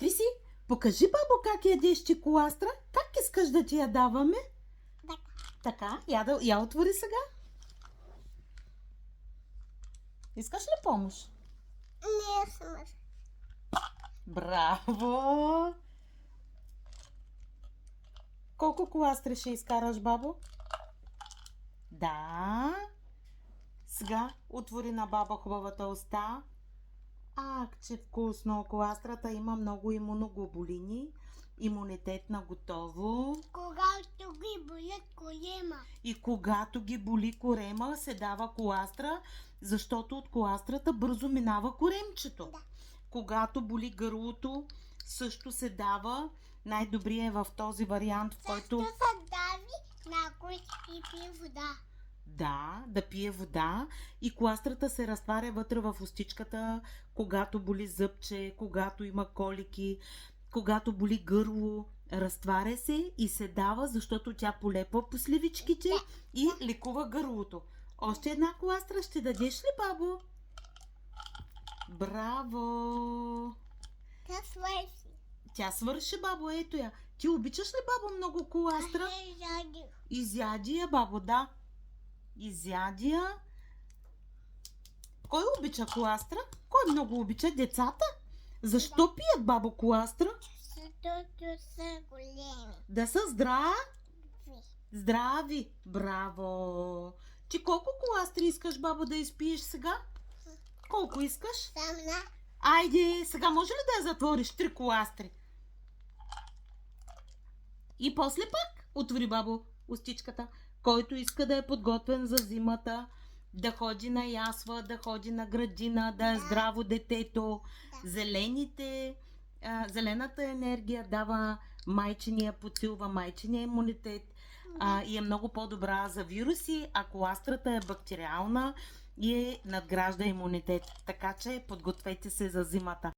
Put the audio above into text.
Криси, покажи, бабо, как ядеш ти коластра. Как искаш да ти я даваме? Така, я отвори сега. Искаш ли помощ? Не съм. Браво! Колко коластри ще изкараш, бабо? Да. Сега отвори на баба хубавата уста. Ах, че вкусно! Коластрата има много имуноглобулини. Имунитет на готово. Когато ги болят корема. И когато ги боли корема, се дава коластра, защото от коластрата бързо минава коремчето. Да. Когато боли гърлото, също се дава. Най-добрият е в този вариант, в който... Също се дави някой и пие вода. Да, да пие вода и коластрата се разтваря вътре в устичката, когато боли зъбче, когато има колики, когато боли гърло. Разтваря се и се дава, защото тя полепва по сливичките и лекува гърлото. Още една коластра ще дадеш ли, бабо? Браво! Та свърши. Тя свърши, бабо, ето я. Ти обичаш ли, бабо, много коластра? Изяди я, бабо, да. Изяди я. Кой обича коластра? Кой много обича? Децата? Защо пият, бабо, коластра? Защото са големи. Да са здрави. Браво. Ти колко коластри искаш, бабо, да изпиеш сега? Колко искаш? Самна. Айде, сега може ли да я затвориш 3 коластри? И после пак отвори, бабо, устичката. Който иска да е подготвен за зимата, да ходи на ясла, да ходи на градина, да е здраво детето. Зелената енергия дава майчиния, подсилва майчиния имунитет и е много по-добра за вируси, а коластрата е бактериална и надгражда имунитет. Така че подгответе се за зимата.